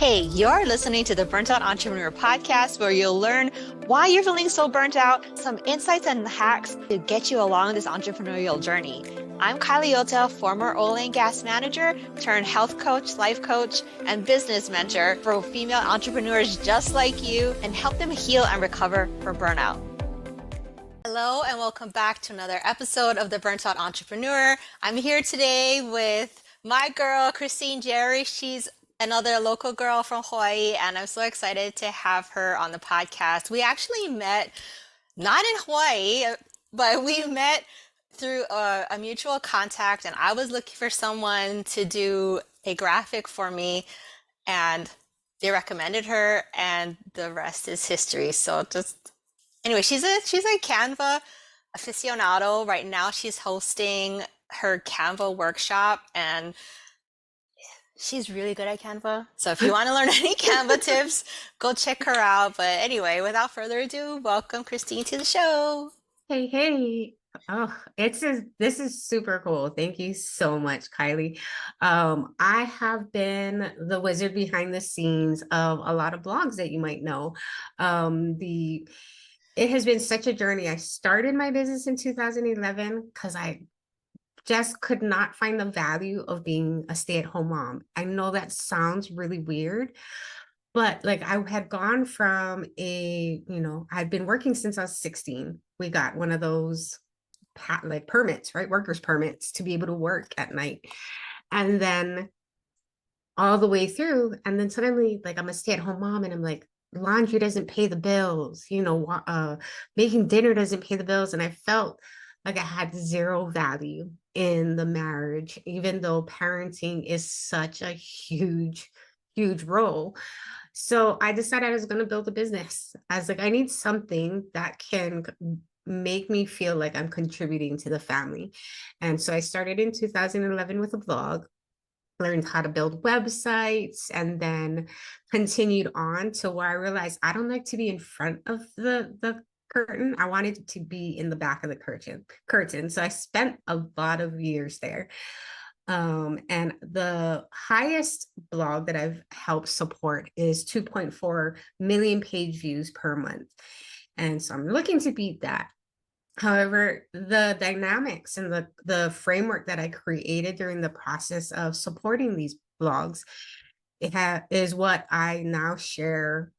Hey, you're listening to the Burnt Out Entrepreneur podcast, where you'll learn why you're feeling so burnt out, some insights and hacks to get you along this entrepreneurial journey. I'm Kylie Yota, former oil and gas manager turned health coach, life coach, and business mentor for female entrepreneurs just like you and help them heal and recover from burnout. Hello, and welcome back to another episode of the Burnt Out Entrepreneur. I'm here today with my girl, Christine Jerry. She's another local girl from Hawaii, and I'm so excited to have her on the podcast. We actually met not in Hawaii, but we met through a mutual contact, and I was looking for someone to do a graphic for me, and they recommended her, and the rest is history. So just anyway, she's a Canva aficionado. Right now, she's hosting her Canva workshop, and she's really good at Canva. So if you want to learn any Canva tips, go check her out. But anyway, without further ado, welcome Christine to the show. Hey, hey. Oh, this is super cool. Thank you so much, Kylie. I have been the wizard behind the scenes of a lot of blogs that you might know. It has been such a journey. I started my business in 2011 because I just could not find the value of being a stay-at-home mom. I know that sounds really weird, but like I had gone from I'd been working since I was 16. We got one of those like permits, right? Workers permits to be able to work at night. And then all the way through. And then suddenly like I'm a stay-at-home mom and I'm like, laundry doesn't pay the bills, making dinner doesn't pay the bills. And I felt like I had zero value in the marriage, even though parenting is such a huge role. So I decided I was going to build a business. I was like, I need something that can make me feel like I'm contributing to the family. And so I started in 2011 with a blog, learned how to build websites, and then continued on to where I realized I don't like to be in front of the curtain. I wanted to be in the back of the curtain. So I spent a lot of years there. And the highest blog that I've helped support is 2.4 million page views per month. And so I'm looking to beat that. However, the dynamics and the framework that I created during the process of supporting these blogs is what I now share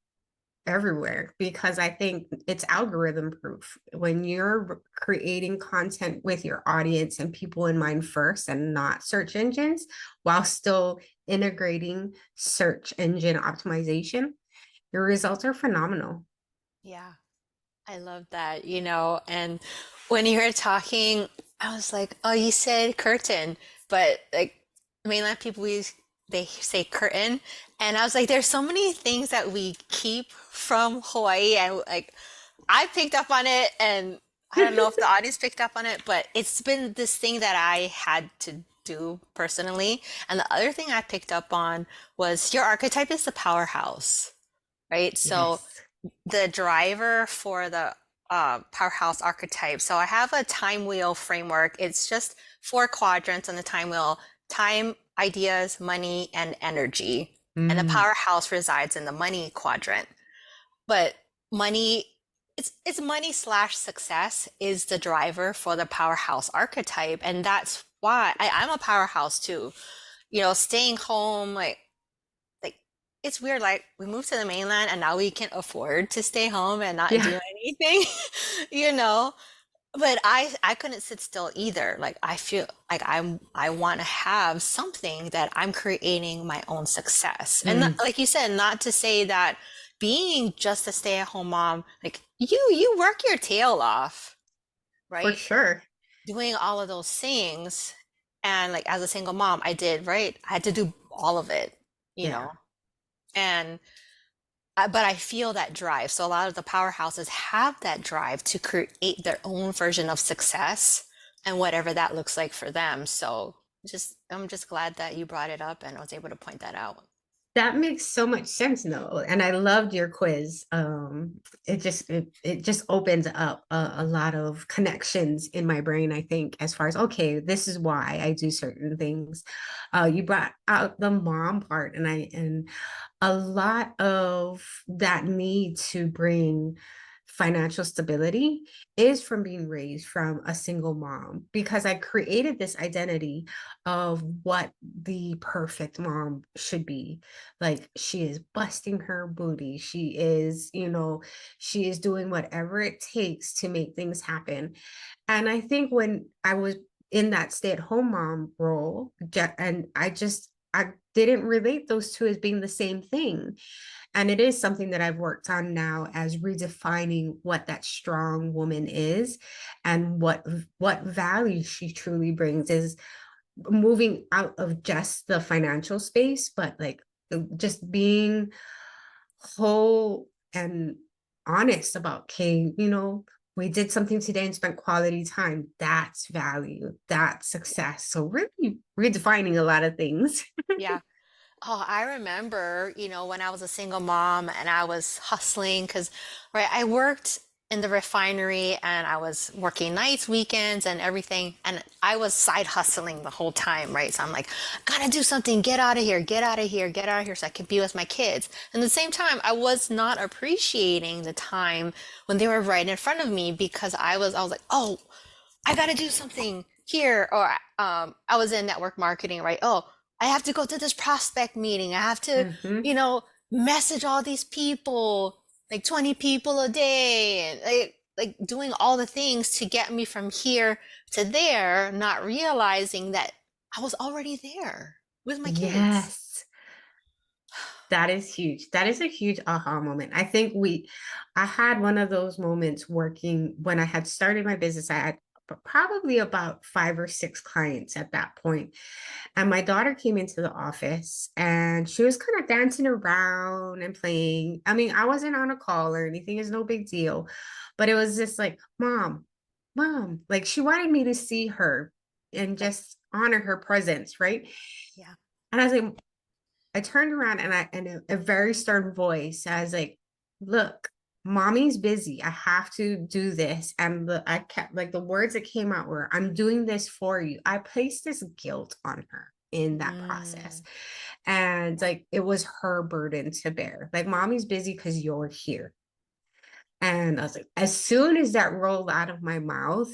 everywhere, because I think it's algorithm proof. When you're creating content with your audience and people in mind first and not search engines, while still integrating search engine optimization, your results are phenomenal. Yeah, I love that, and when you were talking, I was like, oh, you said curtain, but like mainland people, they say curtain. And I was like, there's so many things that we keep from Hawaii. And like, I picked up on it, and I don't know if the audience picked up on it, but it's been this thing that I had to do personally. And the other thing I picked up on was your archetype is the powerhouse, right? So Yes. the driver for the powerhouse archetype. So I have a time wheel framework. It's just four quadrants on the time wheel: time, ideas, money, and energy. And the Mm. powerhouse resides in the money quadrant. But money, it's money slash success is the driver for the powerhouse archetype. And that's why I'm a powerhouse too. Staying home, like it's weird. Like we moved to the mainland and now we can afford to stay home and not Yeah. do anything, you know. But I couldn't sit still either. Like I feel like I want to have something that I'm creating my own success. And Mm. like you said, not to say that being just a stay-at-home mom, like you work your tail off, For right? sure. Doing all of those things. And like as a single mom, I did, right? I had to do all of it, you Yeah. know. And but I feel that drive. So a lot of the powerhouses have that drive to create their own version of success and whatever that looks like for them. So I'm just glad that you brought it up and I was able to point that out. That makes so much sense, though, and I loved your quiz. It just opens up a lot of connections in my brain, I think, as far as okay, this is why I do certain things. You brought out the mom part, and a lot of that need to bring financial stability is from being raised from a single mom, because I created this identity of what the perfect mom should be. Like, she is busting her booty, she is, she is doing whatever it takes to make things happen. And I think when I was in that stay-at-home mom role, and I didn't relate those two as being the same thing. And it is something that I've worked on now, as redefining what that strong woman is, and what value she truly brings, is moving out of just the financial space, but like just being whole and honest about, okay, we did something today and spent quality time. That's value, that's success. So really redefining a lot of things. Yeah. Oh, I remember, when I was a single mom and I was hustling because, right, I worked in the refinery and I was working nights, weekends, and everything. And I was side hustling the whole time, right? So I'm like, gotta do something, get out of here, get out of here, get out of here so I can be with my kids. And at the same time, I was not appreciating the time when they were right in front of me because I was like, oh, I got to do something here. Or I was in network marketing, right? Oh, I have to go to this prospect meeting. I have to, Mhm. you know, message all these people, like 20 people a day, and like doing all the things to get me from here to there, not realizing that I was already there with my kids. Yes. That is huge. That is a huge aha moment. I had one of those moments working when I had started my business. I had probably about 5 or 6 clients at that point. And my daughter came into the office and she was kind of dancing around and playing. I mean, I wasn't on a call or anything, it's no big deal. But it was just like, mom, like she wanted me to see her and Right. just honor her presence, right? Yeah. And I was like, I turned around and a very stern voice, I was like, look, mommy's busy. I have to do this. And I kept like the words that came out were, I'm doing this for you. I placed this guilt on her in that process. Mm, And like it was her burden to bear. Like, mommy's busy because you're here. And I was like, as soon as that rolled out of my mouth,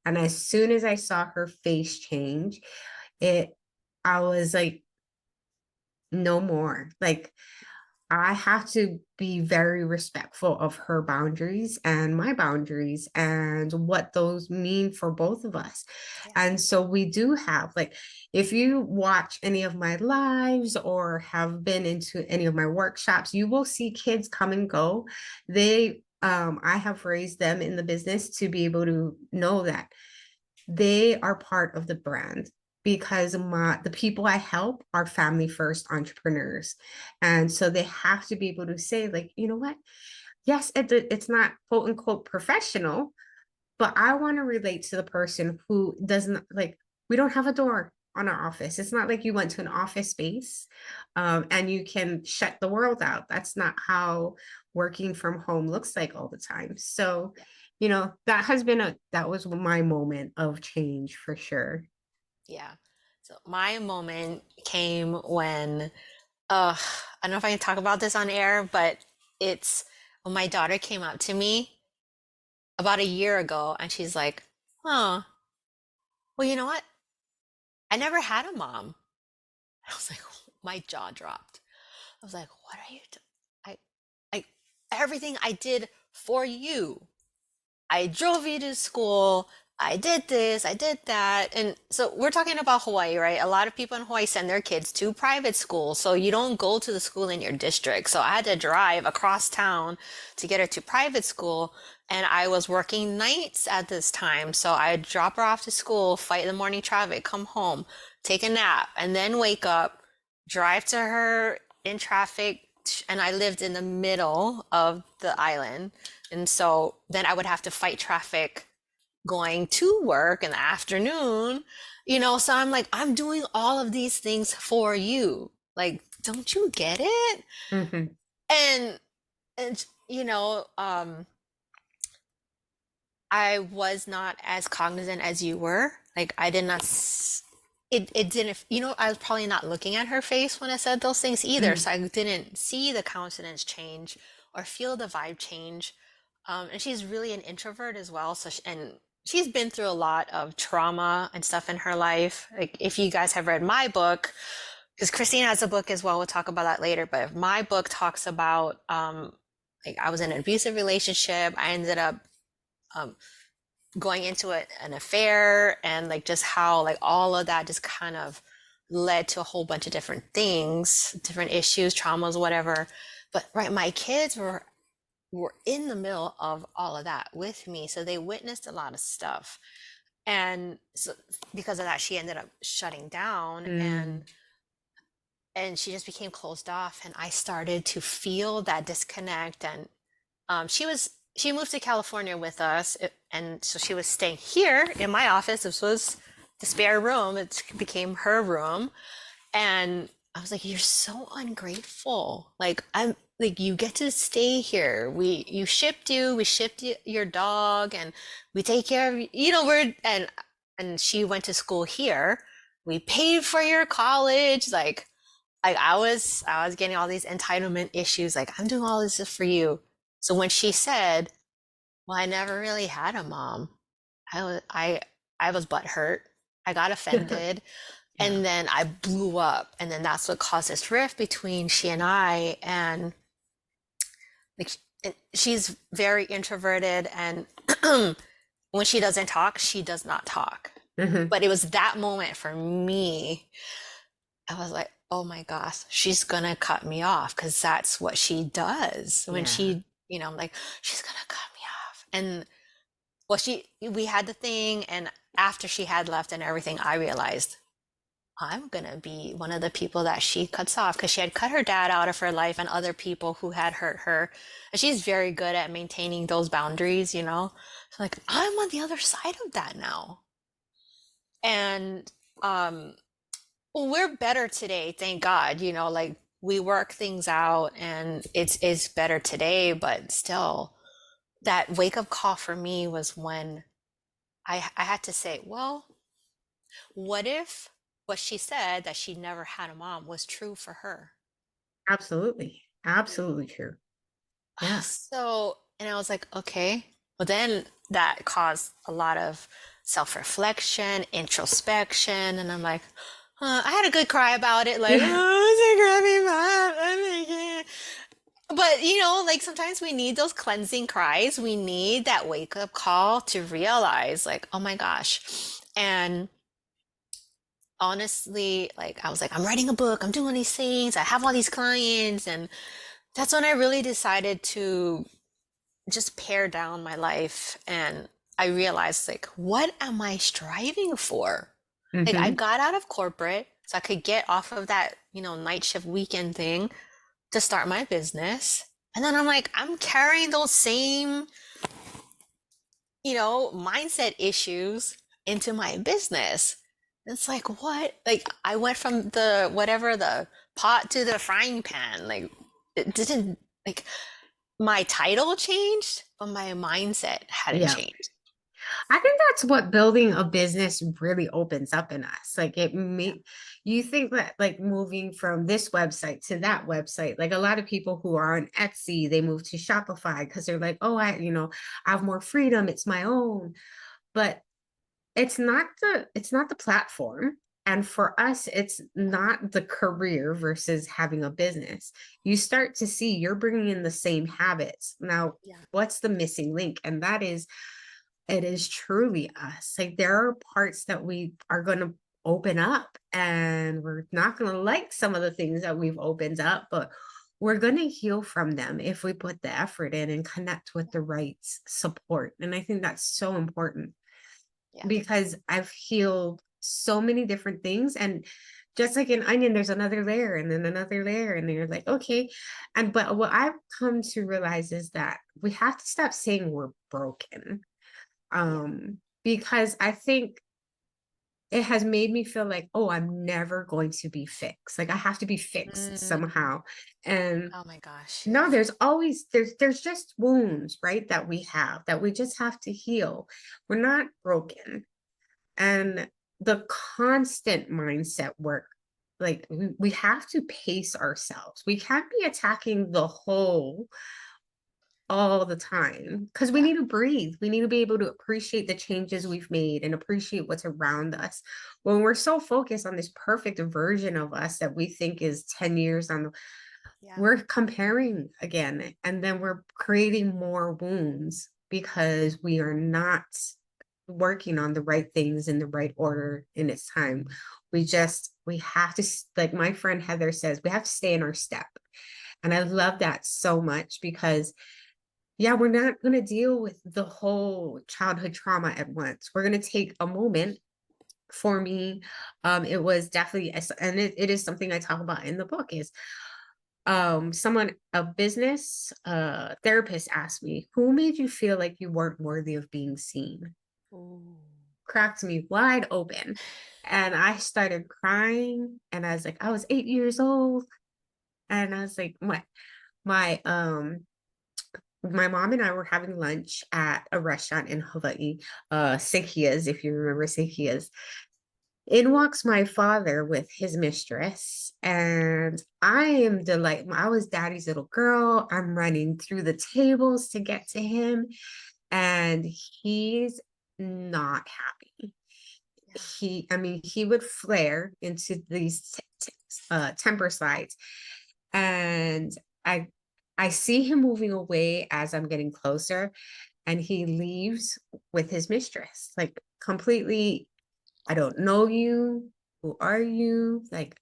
and as soon as I saw her face change, it I was like, no more. Like, I have to be very respectful of her boundaries and my boundaries and what those mean for both of us. yeah. And so we do have, like, if you watch any of my lives or have been into any of my workshops, you will see kids come and go. I have raised them in the business to be able to know that they are part of the brand, because the people I help are family first entrepreneurs. And so they have to be able to say, like, you know what? Yes, it's not quote unquote professional, but I want to relate to the person who doesn't, like, we don't have a door on our office. It's not like you went to an office space and you can shut the world out. That's not how working from home looks like all the time. So, that was my moment of change for sure. Yeah. So my moment came when, I don't know if I can talk about this on air, but it's when my daughter came up to me about a year ago and she's like, "Oh, well, you know what? I never had a mom." I was like, my jaw dropped. I was like, "What are you doing? I, everything I did for you. I drove you to school. I did this, I did that." And so we're talking about Hawaii, right? A lot of people in Hawaii send their kids to private school. So you don't go to the school in your district. So I had to drive across town to get her to private school. And I was working nights at this time. So I'd drop her off to school, fight the morning traffic, come home, take a nap, and then wake up, drive to her in traffic. And I lived in the middle of the island. And so then I would have to fight traffic going to work in the afternoon, so I'm like, I'm doing all of these things for you. Like, don't you get it? Hmm. And and you know, I was not as cognizant as you were. Like I did not it didn't, I was probably not looking at her face when I said those things either, Hmm. so I didn't see the countenance change or feel the vibe change. And she's really an introvert as well, so and she's been through a lot of trauma and stuff in her life. Like if you guys have read my book, because Christine has a book as well, we'll talk about that later, but my book talks about like I was in an abusive relationship. I ended up um, going into an affair, and like just how like all of that just kind of led to a whole bunch of different things, different issues, traumas, whatever. But right, my kids were in the middle of all of that with me, so they witnessed a lot of stuff. And so because of that, she ended up shutting down, Mm. and she just became closed off, and I started to feel that disconnect. And she moved to California with us, and so she was staying here in my office. This was the spare room. It became her room, and I was like, "You're so ungrateful. Like I'm like you get to stay here. We shipped you, your dog, and we take care of you. You know, we're and she went to school here. We paid for your college. Like I was getting all these entitlement issues. Like I'm doing all this for you." So when she said, "Well, I never really had a mom," I was butthurt. I got offended, Yeah. and then I blew up, and then that's what caused this rift between she and I. And like she's very introverted, and when she doesn't talk, she does not talk. Hmm. But it was that moment for me. I was like, oh my gosh, she's gonna cut me off, because that's what she does when Yeah. I'm like, she's gonna cut me off. And well, we had the thing, and after she had left and everything, I realized I'm gonna be one of the people that she cuts off, because she had cut her dad out of her life and other people who had hurt her. And she's very good at maintaining those boundaries. So like I'm on the other side of that now. And um well, we're better today, thank God. Like we work things out, and it's better today, but still that wake up call for me was when I had to say, well, what if what she said, that she never had a mom, was true for her? Absolutely. Absolutely true. Yeah. So, and I was like, okay. Well, then that caused a lot of self-reflection, introspection, and I'm like, I had a good cry about it, like, Yeah. oh, it's a crappy mom. Oh my God. But like sometimes we need those cleansing cries. We need that wake up call to realize, like, oh my gosh. And honestly, like, I was like, I'm writing a book, I'm doing these things, I have all these clients. And that's when I really decided to just pare down my life. And I realized, like, what am I striving for? Like, I Hmm. got out of corporate so I could get off of that, night shift weekend thing to start my business. And then I'm like, I'm carrying those same, mindset issues into my business. It's like, what? Like, I went from the whatever, the pot to the frying pan. Like, it didn't, like, my title changed, but my mindset hadn't Yeah. changed. I think that's what building a business really opens up in us. Like it Yeah. make you think that like moving from this website to that website, like a lot of people who are on Etsy, they move to Shopify because they're like, oh, I have more freedom. It's my own. But it's not the platform. And for us, it's not the career versus having a business. You start to see you're bringing in the same habits. Now, Yeah. what's the missing link? And that is it is truly us. Like there are parts that we are going to open up and we're not going to like some of the things that we've opened up, but we're going to heal from them if we put the effort in and connect with the right support. And I think that's so important Yeah. because I've healed so many different things. And just like an onion, there's another layer and then another layer. And then you're like, okay. But what I've come to realize is that we have to stop saying we're broken, Yeah. because I think it has made me feel like, oh, I'm never going to be fixed. Like I have to be fixed Mm, somehow. And oh my gosh. no, there's always there's just wounds, right, that we have that we just have to heal. We're not broken. And the constant mindset work, like we have to pace ourselves. We can't be attacking the whole all the time because we Yeah. need to breathe. We need to be able to appreciate the changes we've made and appreciate what's around us. When we're so focused on this perfect version of us that we think is 10 years on, Yeah. we're comparing again, and then we're creating more wounds because we are not working on the right things in the right order in its time. Yeah. We have to, like my friend Heather says, we have to stay in our step. And I love that so much because yeah, we're not going to deal with the whole childhood trauma at once. We're going to take a moment. For me, it was definitely, and it is something I talk about in the book, is someone, a business therapist asked me, who made you feel like you weren't worthy of being seen? Ooh. Cracked me wide open. And I started crying, and I was like, I was 8 years old. And I was like, my my mom and I were having lunch at a restaurant in Hawaii, Sekia's, if you remember Sekia's. In walks my father with his mistress, and I am delighted. I was daddy's little girl. I'm running through the tables to get to him, and he's not happy. Yeah. I mean, he would flare into these temper slides, and I, I see him moving away as I'm getting closer, and he leaves with his mistress, like completely. I don't know you. Who are you? Like,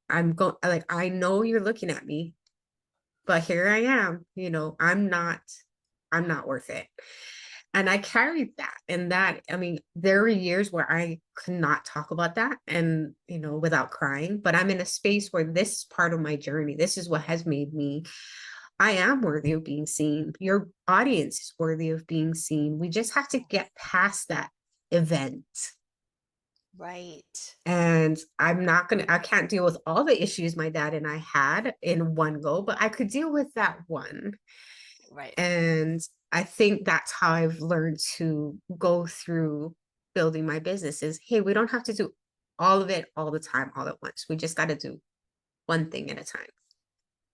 I'm going, like, I know you're looking at me, but here I am, I'm not worth it. And I carried that. And that, I mean, there were years where I could not talk about that and, without crying, but I'm in a space where this is part of my journey. This is what has made me, I am worthy of being seen. Your audience is worthy of being seen. We just have to get past that event. Right. And I can't deal with all the issues my dad and I had in one go, but I could deal with that one. Right. And I think that's how I've learned to go through building my business is, hey, we don't have to do all of it all the time, all at once. We just got to do one thing at a time.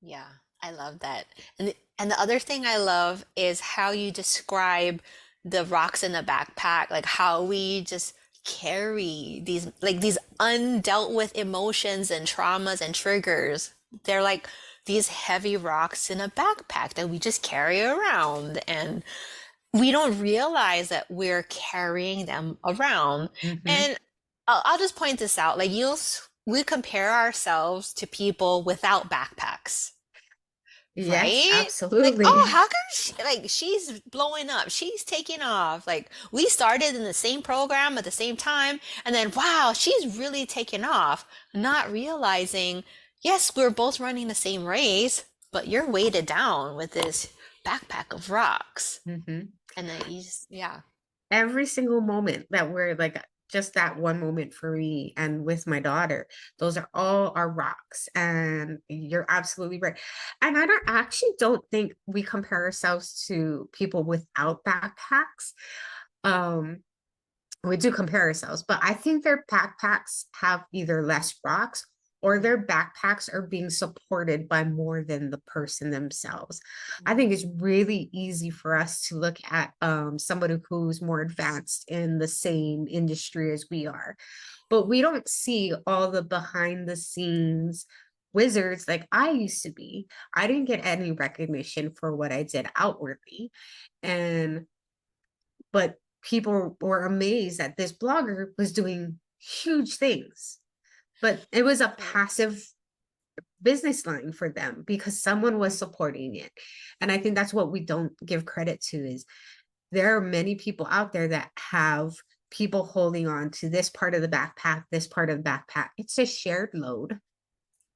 Yeah, I love that. And the other thing I love is how you describe the rocks in the backpack, like how we just carry these undealt with emotions and traumas and triggers. They're like these heavy rocks in a backpack that we just carry around, and we don't realize that we're carrying them around. Mm-hmm. And I'll just point this out, like we compare ourselves to people without backpacks, Yes, right? Like, oh, absolutely. how come she's blowing up? She's taking off. Like, we started in the same program at the same time, and then wow, she's really taken off, not realizing, yes, we're both running the same race, but you're weighted down with this backpack of rocks. Mm-hmm. And then you just, yeah. Every single moment that we're like, just that one moment for me and with my daughter, those are all our rocks. And you're absolutely right. And I don't think we compare ourselves to people without backpacks. um we do compare ourselves, but I think their backpacks have either less rocks or Yeah. their backpacks are being supported by more than the person themselves. I think it's Mm, really easy for us to look at somebody who's more advanced in the same industry as we are, but we don't see all the behind the scenes wizards like I used to be. I didn't get any recognition for what I did outwardly. And but people were amazed that this blogger was doing huge things. But it was a right. passive business line for them because someone was supporting it. And I think that's what we don't give credit to is there are many people out there that have people holding on to this part of the backpack, this part of the backpack. It's a shared load.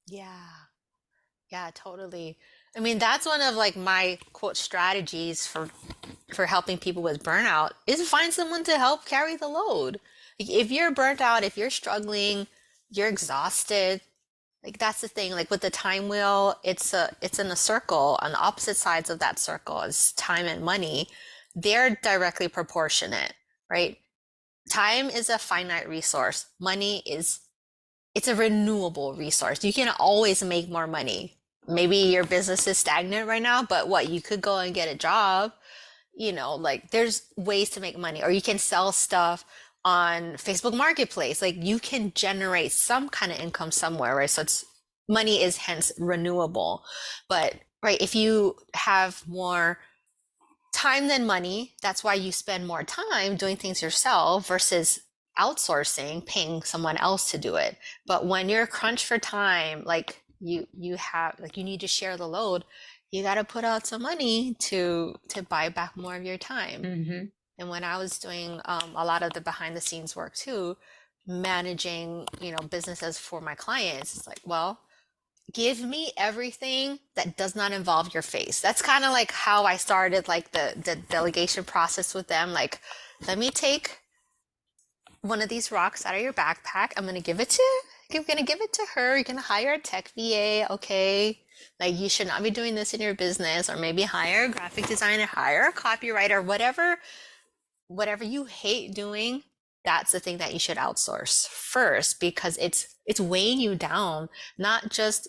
Yeah. Yeah, totally. I mean, that's one of like my quote strategies for helping people with burnout is find someone to help carry the load. If you're burnt out, if you're struggling, you're exhausted, like that's the thing. Like with the time wheel, it's in a circle. On the opposite sides of that circle is time and money. They're directly proportionate, right? Time is a finite resource. Money is it's a renewable resource. You can always make more money. Maybe your business is stagnant right now, but what, you could go and get a job, like there's ways to make money, or you can sell stuff on Facebook Marketplace. Like you can generate some kind of income somewhere, right? So it's money is hence renewable. But right, if you have more time than money, that's why you spend more time doing things yourself versus outsourcing, paying someone else to do it. But when you're crunched for time, like you have like you need to share the load, you got to put out some money to buy back more of your time. Mm-hmm. And when I was doing a lot of the behind the scenes work too, managing, businesses for my clients, it's like, well, give me everything that does not involve your face. That's kind of like how I started like the delegation process with them. Like, let me take one of these rocks out of your backpack. I'm gonna give it to you're gonna give it to her. You're gonna hire a tech VA, okay? Like you should not be doing this in your business, or maybe hire a graphic designer, hire a copywriter, whatever you hate doing, that's the thing that you should outsource first, because it's weighing you down, not just,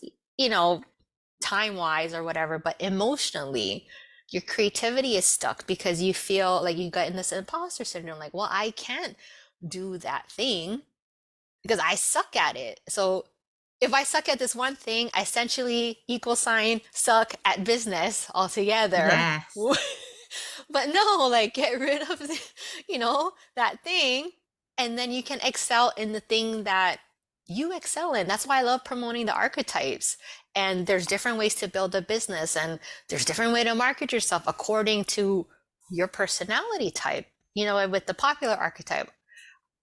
time wise or whatever, but emotionally. Your creativity is stuck because you feel like you got in this imposter syndrome, like, well, I can't do that thing because I suck at it. So if I suck at this one thing, I essentially equal sign suck at business altogether. Yes. But no, like get rid of that thing, and then you can excel in the thing that you excel in. That's why I love promoting the archetypes. And there's different ways to build a business, and there's different way to market yourself according to your personality type. With the popular archetype,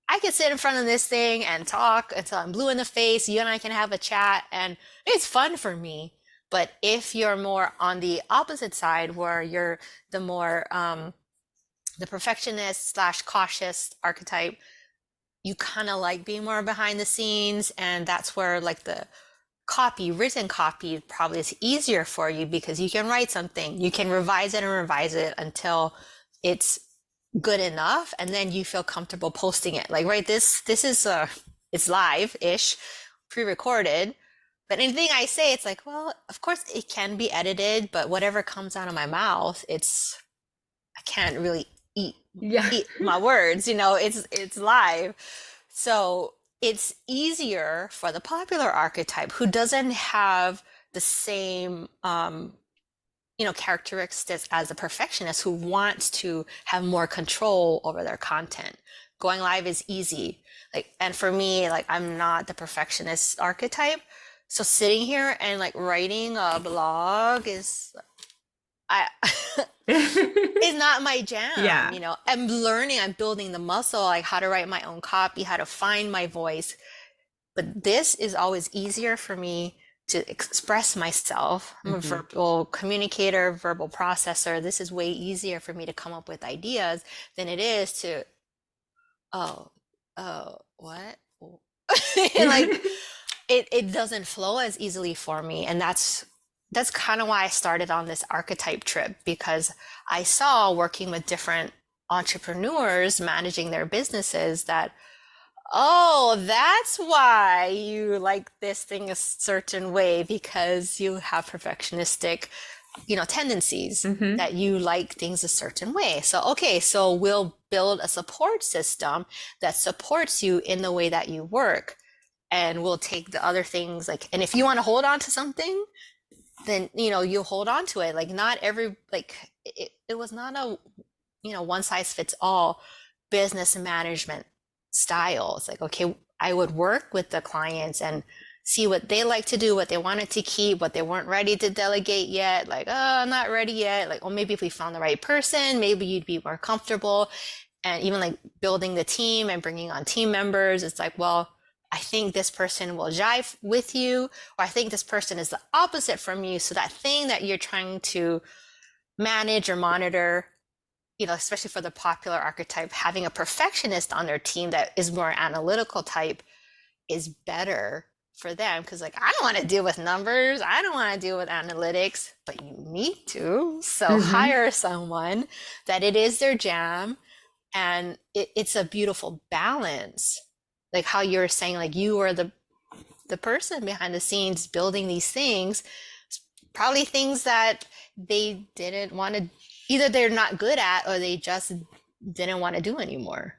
I can sit in front of this thing and talk until I'm blue in the face. You and I can have a chat, and it's fun for me. But if you're more on the opposite side, where you're the more the perfectionist slash cautious archetype, you kind of like being more behind the scenes, and that's where like the written copy probably is easier for you, because you can write something, you can revise it and revise it until it's good enough, and then you feel comfortable posting it. Like, right, this is it's live-ish, pre-recorded, but anything I say, it's like, well, of course it can be edited, but whatever comes out of my mouth, I can't really eat my words, it's live. So it's easier for the popular archetype, who doesn't have the same characteristics as a perfectionist, who wants to have more control over their content. Going live is easy. Like, and for me, like, I'm not the perfectionist archetype. So sitting here and like writing a blog is not my jam. Yeah. I'm building the muscle, like how to write my own copy, how to find my voice. But this is always easier for me to express myself. I'm a verbal communicator, verbal processor. This is way easier for me to come up with ideas than it is to, what? Like it doesn't flow as easily for me. And that's kind of why I started on this archetype trip, because I saw, working with different entrepreneurs managing their businesses, that, oh, that's why you like this thing a certain way, because you have perfectionistic, tendencies, that you like things a certain way. So, okay, so we'll build a support system that supports you in the way that you work. And we'll take the other things, like, and if you want to hold on to something, then, you hold on to it. Like, not every, like, it was not a, one size fits all business management style. It's like, okay, I would work with the clients and see what they like to do, what they wanted to keep, what they weren't ready to delegate yet. Like, oh, I'm not ready yet. Like, well, maybe if we found the right person, maybe you'd be more comfortable. And even like building the team and bringing on team members, it's like, well, I think this person will jive with you, or I think this person is the opposite from you. So that thing that you're trying to manage or monitor, especially for the popular archetype, having a perfectionist on their team that is more analytical type is better for them because like I don't want to deal with numbers, I don't want to deal with analytics, but you need to. So Hmm. hire someone that it is their jam, and it's a beautiful balance. Like how you're saying, like you are the person behind the scenes building these things, probably things that they didn't want to, either they're not good at or they just didn't want to do anymore.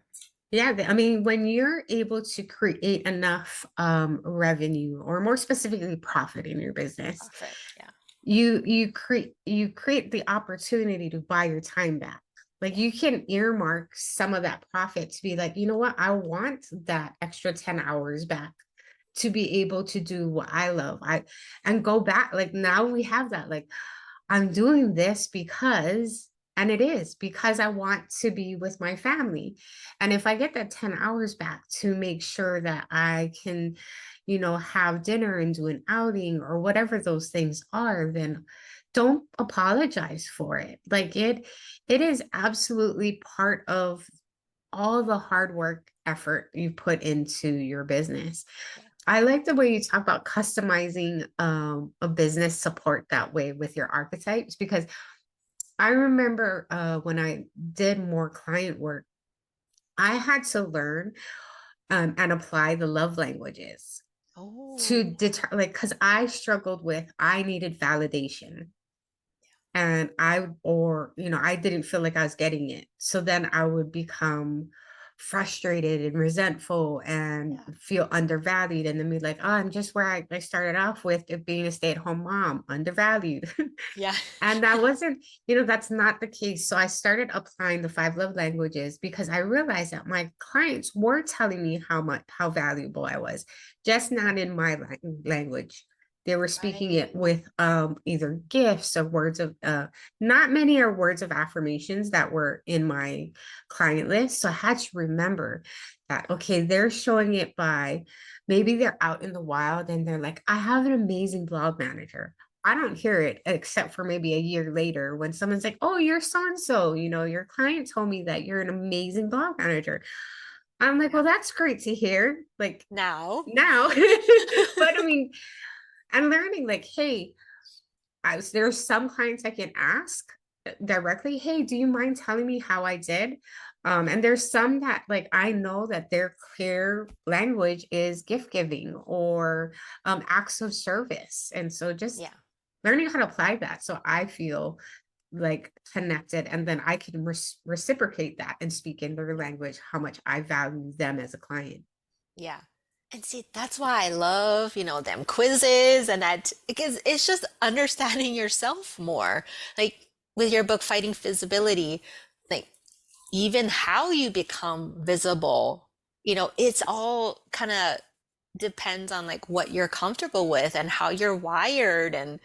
Yeah, I mean, when you're able to create enough revenue, or more specifically profit in your business, Profit, yeah. you create the opportunity to buy your time back. Like Yeah. you can earmark some of that profit to be like, you know what, I want that extra 10 hours back to be able to do what I love. And go back. Like now we have that. Like I'm doing this because, and it is because I want to be with my family. And if I get that 10 hours back to make sure that I can, have dinner and do an outing or whatever those things are, then don't apologize for it. Like it is absolutely part of all the hard work effort you put into your business. Yeah. I like the way you talk about customizing a business support that way with your archetypes, because I remember when I did more client work, I had to learn and apply the love languages to Oh, deter, like, because I struggled with, I needed validation, and I didn't feel like I was getting it. So then I would become frustrated and resentful and yeah. feel undervalued, and then be like, oh, I'm just where I started off with, it being a stay-at-home mom, undervalued. Yeah. And that wasn't, that's not the case. So I started applying the five love languages because I realized that my clients were telling me how valuable I was, just not in my language. They were speaking it Right. with either gifts or words of, not many are words of affirmations that were in my client list. So I had to remember that, okay, they're showing it by, maybe they're out in the wild and they're like, I have an amazing blog manager. I don't hear it except for maybe a year later when someone's like, oh, you're so and so, your client told me that you're an amazing blog manager. I'm like, Yeah. well, that's great to hear. Like Now. now. But I mean, I'm learning like, hey, there's some clients I can ask directly, hey, do you mind telling me how I did? And there's some that like I know that their clear language is gift giving or acts of service. And so just Yeah. learning how to apply that, so I feel like connected, and then I can reciprocate that and speak in their language how much I value them as a client. Yeah. And see, that's why I love, them quizzes and that because it's just understanding yourself more. Like with your book, Fighting Visibility, like even how you become visible, it's all kind of depends on like what you're comfortable with and how you're wired. And,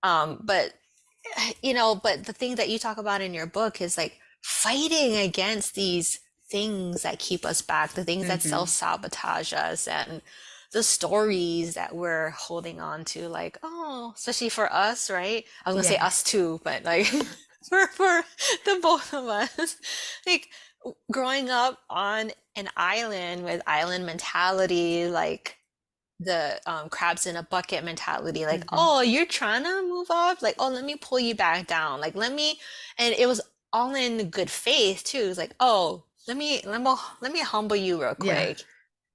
but but the thing that you talk about in your book is like fighting against these things that keep us back, the things that Hmm. self-sabotage us, and the stories that we're holding on to, like, oh, especially for us, right? I was gonna say Yeah. us too, but like for the both of us, like growing up on an island with island mentality, like the crabs in a bucket mentality, like, Hmm. oh, you're trying to move up, like, oh, let me pull you back down, like, let me. And it was all in good faith too. It's like, oh, let me humble you real Yeah. quick.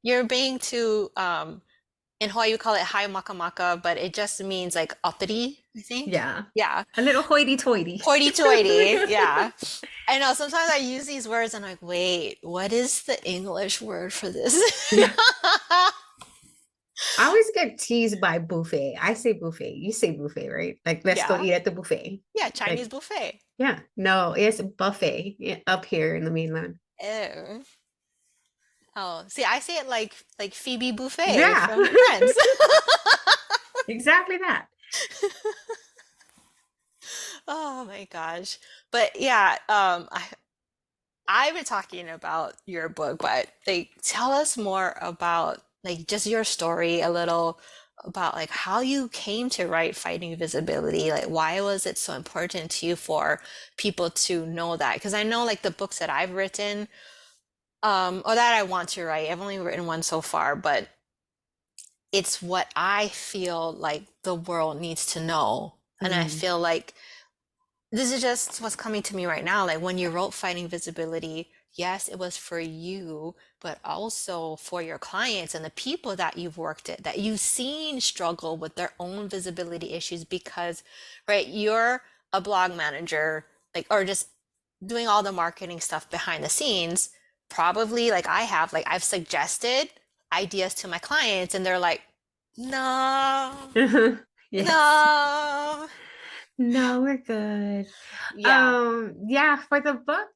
You're being too in Hawaii we call it high maka maka, but it just means like uppity, I think. Yeah. Yeah. A little hoity toity. Hoity toity, yeah. I know sometimes I use these words and I'm like, wait, what is the English word for this? Yeah. I always get teased by buffet. I say buffet. You say buffet, right? Like, let's go Yeah, eat at the buffet. yeah, Chinese Like, buffet. yeah. No, it's buffet, up here in the mainland. Oh. Oh, see, I say it like Phoebe Buffet Yeah. from Friends. Exactly that. Oh my gosh. But yeah, I've been talking about your book, but like tell us more about like just your story a little, about like how you came to write Fighting Visibility. Like, why was it so important to you for people to know that? Because I know like the books that I've written, or that I want to write, I've only written one so far, but it's what I feel like the world needs to know. And I Mm. feel like this is just what's coming to me right now. Like when you wrote Fighting Visibility, yes, it was for you, but also for your clients and the people that you've worked at, that you've seen struggle with their own visibility issues because, right, you're a blog manager, like, or just doing all the marketing stuff behind the scenes. Probably like I have, like, I've suggested ideas to my clients and they're like, no, Yes. no. No, we're good. Yeah. Yeah, for the book,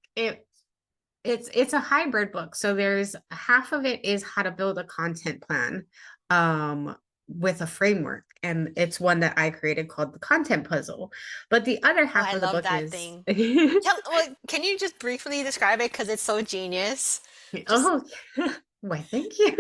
it's a hybrid book. So there's half of it is how to build a content plan with a framework. And it's one that I created called the content puzzle. But the other Oh, half I of the love book that is thing. Well, can you just briefly describe it? Because it's so genius. Just, oh, why, thank you.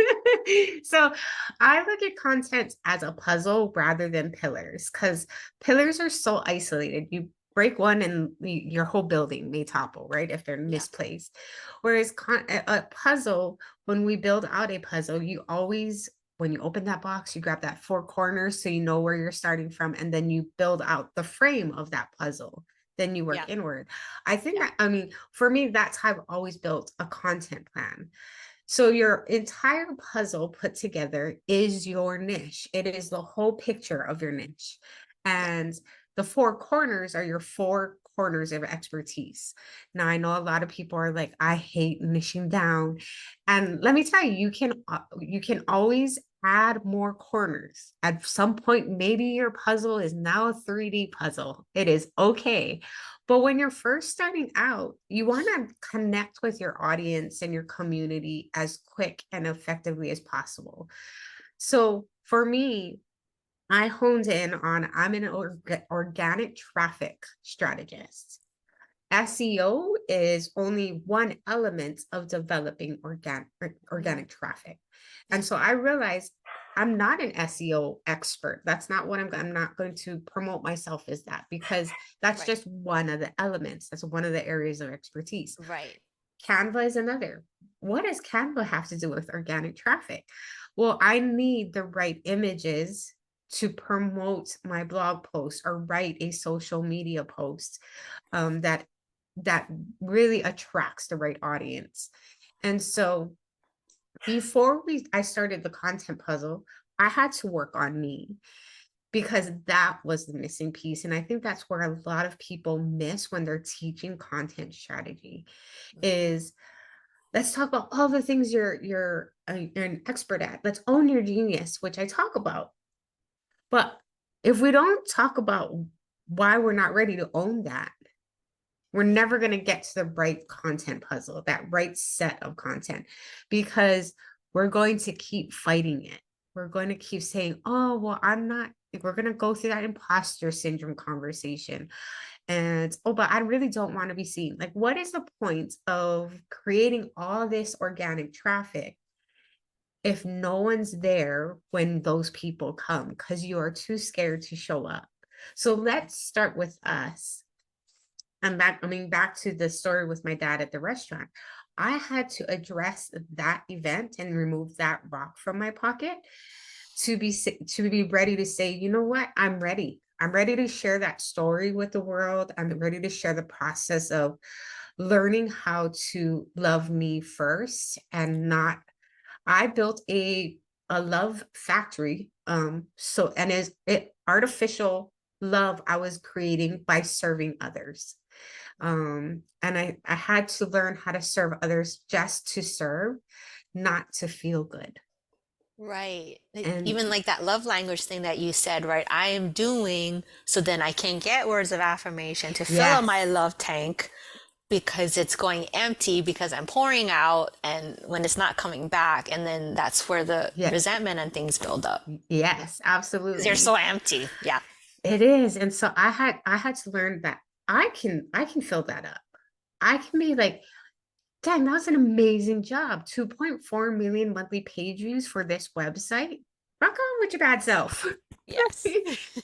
So I look at content as a puzzle rather than pillars because pillars are so isolated. You break one and your whole building may topple, right? If they're yeah, misplaced. Whereas a puzzle, when we build out a puzzle, you always, when you open that box, you grab that four corners so you know where you're starting from, and then you build out the frame of that puzzle. Then you work yeah, inward. I think yeah, that, I mean, for me, that's how I've always built a content plan. So your entire puzzle put together is your niche. It is the whole picture of your niche. yeah, And the four corners are your four corners of expertise. Now I know a lot of people are like, I hate niching down. And let me tell you, you can always add more corners. At some point, maybe your puzzle is now a 3D puzzle. It is okay. But when you're first starting out, you want to connect with your audience and your community as quick and effectively as possible. So for me, I honed in on I'm an organic traffic strategist. SEO is only one element of developing mhm, organic traffic. yeah, And so I realized I'm not an SEO expert. That's not what I'm not going to promote myself as that because that's right, just one of the elements. That's one of the areas of expertise. right, Canva is another. What does Canva have to do with organic traffic? Well, I need the right images to promote my blog post or write a social media post that really attracts the right audience. And so before I started the content puzzle, I had to work on me because that was the missing piece. And I think that's where a lot of people miss when they're teaching content strategy mhm, is let's talk about all the things you're an expert at. Let's own your genius, which I talk about. But if we don't talk about why we're not ready to own that, we're never going to get to the right content puzzle, that right set of content, because we're going to keep fighting it. We're going to keep saying, oh, well, I'm not, we're going to go through that imposter syndrome conversation. And, oh, but I really don't want to be seen. Like, what is the point of creating all this organic traffic if no one's there when those people come because you are too scared to show up? So let's start with us. And back, I mean, back to the story with my dad at the restaurant. I had to address that event and remove that rock from my pocket to be ready to say, you know what, I'm ready. I'm ready to share that story with the world. I'm ready to share the process of learning how to love me first and not. I built a love factory. So and is it artificial love I was creating by serving others. And I had to learn how to serve others just to serve, not to feel good. right. And Even like that love language thing that you said, right? I am doing so then I can get words of affirmation to fill up my yes, love tank because it's going empty because I'm pouring out and when it's not coming back. And then that's where the yeah, resentment and things build up yes, because you're so absolutely. empty. Yeah. It is. And so I had to learn that I can fill that up. I can be like, dang, that was an amazing job. 2.4 million monthly page views for this website. rock on with your bad self. Yes.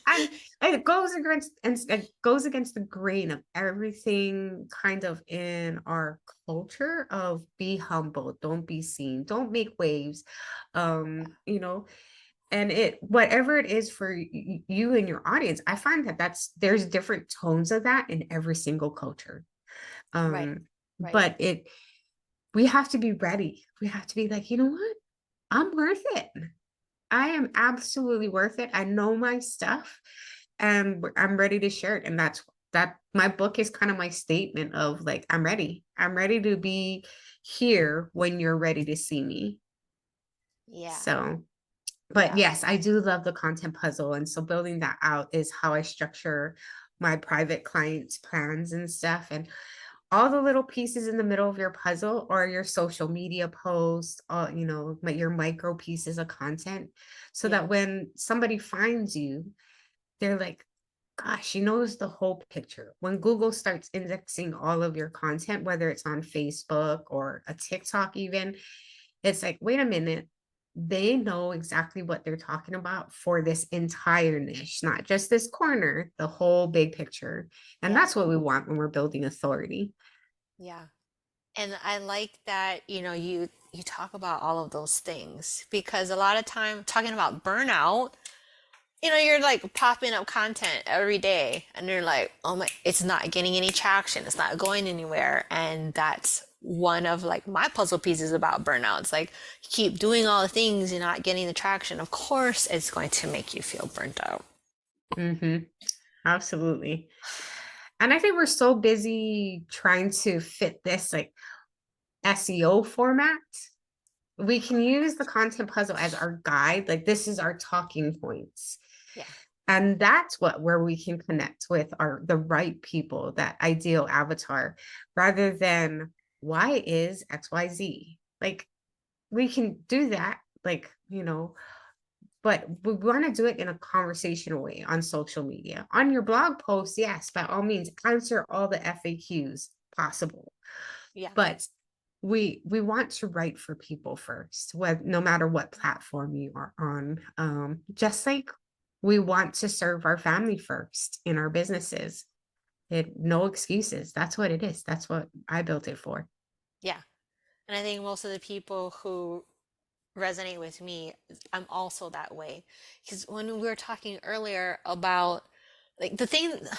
And it goes against and it goes against the grain of everything kind of in our culture of be humble, don't be seen, don't make waves. You know, and it whatever it is for you and your audience, I find that there's different tones of that in every single culture. Right. Um, Right. but it we have to be ready. We have to be like, you know what? I'm worth it. I am absolutely worth it. I know my stuff and I'm ready to share it. And that's that my book is kind of my statement of like, I'm ready. I'm ready to be here when you're ready to see me. Yeah. So, but Yeah. yes, I do love the content puzzle. And so building that out is how I structure my private clients' plans and stuff. And all the little pieces in the middle of your puzzle or your social media posts, all your micro pieces of content, so Yeah. that when somebody finds you, they're like, gosh, she knows the whole picture. When Google starts indexing all of your content, whether it's on Facebook or a TikTok, even, it's like, wait a minute. They know exactly what they're talking about for this entire niche, not just this corner, the whole big picture. And Yeah. that's what we want when we're building authority. Yeah. And I like that, you talk about all of those things because a lot of time talking about burnout, you're like popping up content every day and you're like, oh my, it's not getting any traction. It's not going anywhere. And that's one of like my puzzle pieces about burnout. It's like you keep doing all the things, you're not getting the traction. Of course, it's going to make you feel burnt out. Mm-hmm. Absolutely. And I think we're so busy trying to fit this like SEO format. We can use the content puzzle as our guide. Like this is our talking points. Yeah. And that's where we can connect with the right people, that ideal avatar, rather than why is XYZ. Like we can do that, like, but we want to do it in a conversational way on social media. On your blog post, yes, by all means, answer all the FAQs possible. Yeah. But we want to write for people first, no matter what platform you are on. Just like we want to serve our family first in our businesses. No excuses. That's what it is. That's what I built it for. Yeah. And I think most of the people who resonate with me, I'm also that way. Because when we were talking earlier about like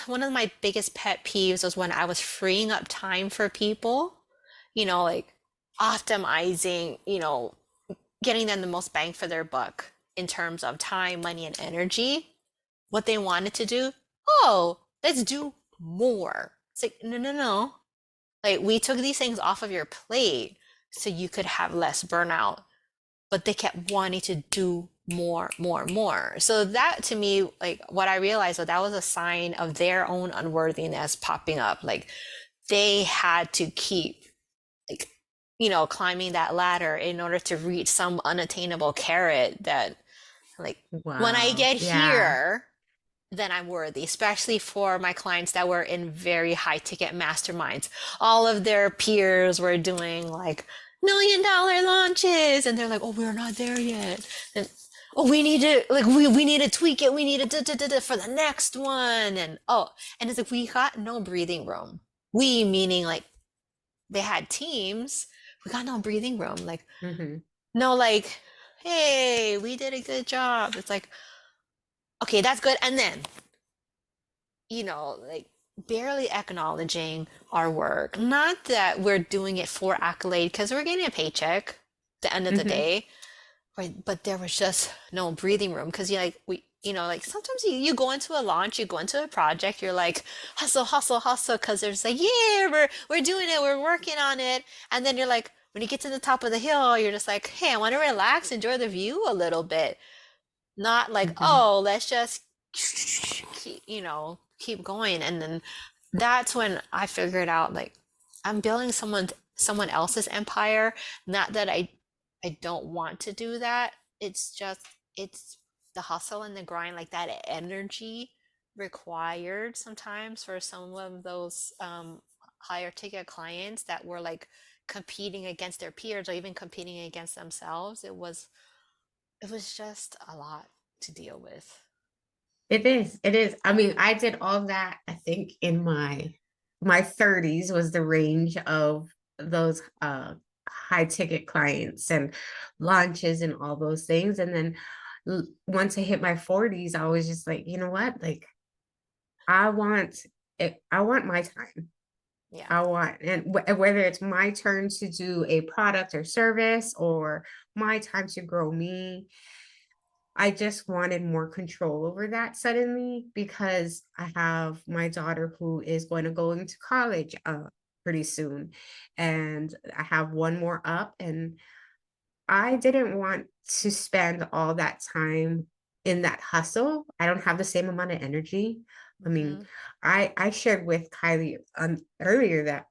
one of my biggest pet peeves was when I was freeing up time for people, like optimizing, getting them the most bang for their buck in terms of time, money, and energy. What they wanted to do, oh, let's do more. It's like, no, no, no. Like we took these things off of your plate so you could have less burnout, but they kept wanting to do more, more, more. So that to me, like what I realized was that was a sign of their own unworthiness popping up. Like they had to keep like, climbing that ladder in order to reach some unattainable carrot that like when I Wow. get Yeah. here, then I'm worthy, especially for my clients that were in very high ticket masterminds. All of their peers were doing like $1 million launches, and they're like, "Oh, we're not there yet." And oh, we need to like we need to tweak it. We need to for the next one. And and it's like we got no breathing room. We meaning like they had teams. We got no breathing room. Like Mm-hmm. no, like hey, we did a good job. It's like okay, that's good. And then like barely acknowledging our work. Not that we're doing it for accolade because we're getting a paycheck at the end of the Mm-hmm. day, right? But there was just no breathing room because you like like sometimes you go into a launch, you go into a project, you're like hustle, hustle, hustle because there's like yeah we're doing it, we're working on it, and then you're like when you get to the top of the hill, you're just like hey I want to relax, enjoy the view a little bit, not like Mm-hmm. oh let's just keep, keep going. And then that's when I figured out like I'm building someone else's empire, not that I don't want to do that, it's just it's the hustle and the grind, like that energy required sometimes for some of those higher ticket clients that were like competing against their peers or even competing against themselves. it was just a lot to deal with. It is. It is. I mean, I did all that, I think, in my 30s was the range of those high ticket clients and launches and all those things. And then once I hit my 40s, I was just like, you know what? Like I want it, I want my time. Yeah. I want, and whether it's my turn to do a product or service or my time to grow me, I just wanted more control over that suddenly because I have my daughter who is going to go into college pretty soon. And I have one more up, and I didn't want to spend all that time in that hustle. I don't have the same amount of energy. I mean, Hmm. I shared with Kylie earlier that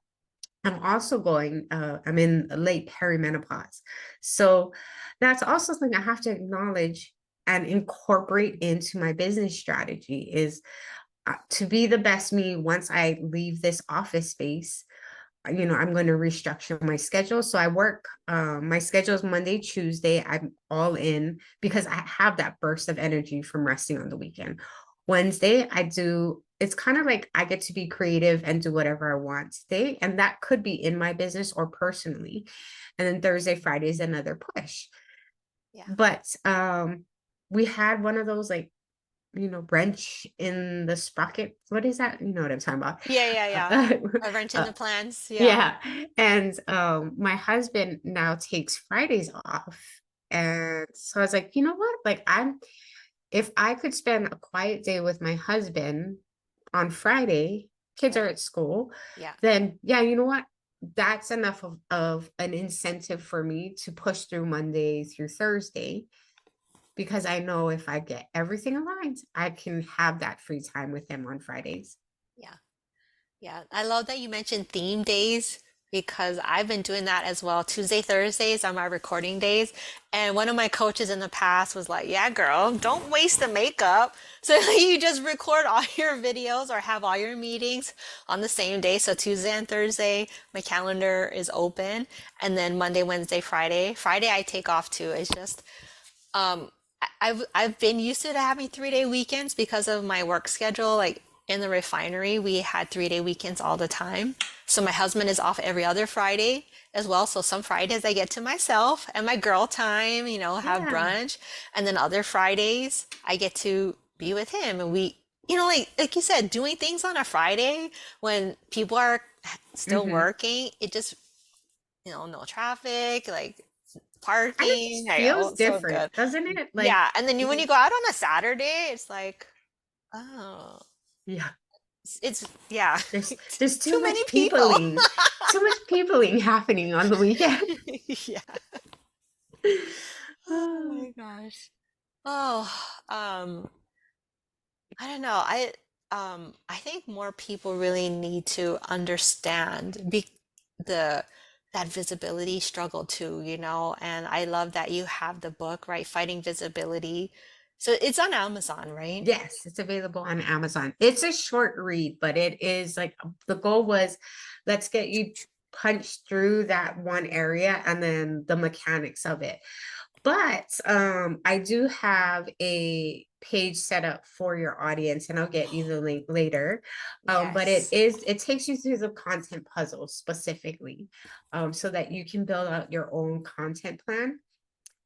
I'm in late perimenopause. So that's also something I have to acknowledge and incorporate into my business strategy is to be the best me once I leave this office space. I'm going to restructure my schedule. So I work, my schedule is Monday, Tuesday. I'm all in because I have that burst of energy from resting on the weekend. Wednesday, it's kind of like I get to be creative and do whatever I want today. And that could be in my business or personally. And then Thursday, Friday is another push. Yeah. But we had one of those like wrench in the sprocket. What is that? You know what I'm talking about. Yeah, yeah, yeah. Uh, A wrench in uh, the plans. Yeah. yeah. And my husband now takes Fridays off. And so I was like, you know what? Like if I could spend a quiet day with my husband on Friday, kids are Right. at school, Yeah. then yeah, you know what? That's enough of an incentive for me to push through Monday through Thursday because I know if I get everything aligned, I can have that free time with him on Fridays. Yeah. Yeah, I love that you mentioned theme days because I've been doing that as well. Tuesday, Thursdays are my recording days. And one of my coaches in the past was like, yeah, girl, don't waste the makeup. So you just record all your videos or have all your meetings on the same day. So Tuesday and Thursday, my calendar is open. And then Monday, Wednesday, Friday. Friday I take off too. It's just I've been used to having 3 day weekends because of my work schedule. Like in the refinery, we had 3 day weekends all the time. So my husband is off every other Friday as well. So some Fridays I get to myself and my girl time, have Yeah. brunch. And then other Fridays I get to be with him. And we, like you said, doing things on a Friday when people are still Mm-hmm. working, it just, no traffic, like And it parking. just Like, feels oh, so different, good. doesn't it? Like, Yeah, and then when you, you go out on a Saturday, it's like, oh, yeah, it's yeah, there's too too much many people. peopling, too much peopling happening on the weekend. Yeah. Oh Oh, my gosh. Oh, I don't know. I think more people really need to understand the that visibility struggle too, and I love that you have the book, right? Fighting Visibility. So it's on Amazon, right? yes, it's available on Amazon. It's a short read, but it is like the goal was let's get you punched through that one area and then the mechanics of it. But I do have a page set up for your audience, and I'll get you the link later. But Yes. it takes you through the content puzzle specifically, so that you can build out your own content plan.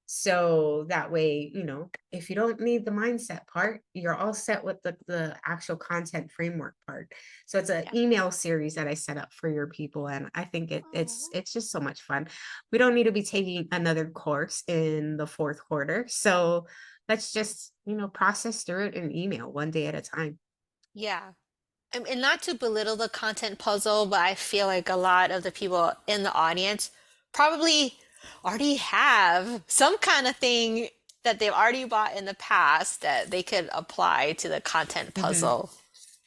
So that way, if you don't need the mindset part, you're all set with the actual content framework part. So it's an Yeah. email series that I set up for your people. And I think it's Oh. it's just so much fun. We don't need to be taking another course in the fourth quarter. So let's just, process through it in email one day at a time. Yeah. And not to belittle the content puzzle, but I feel like a lot of the people in the audience probably already have some kind of thing that they've already bought in the past that they could apply to the content Mhm. puzzle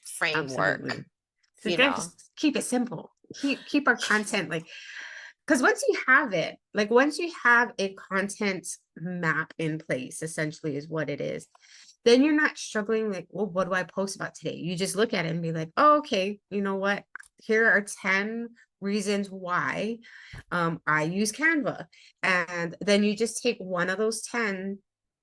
framework, Absolutely. So you know? just keep it simple. Keep our content like because once you have a content map in place, essentially is what it is, then you're not struggling like, well, what do I post about today? You just look at it and be like, oh, okay, you know what? Here are 10 reasons why I use Canva. And then you just take one of those 10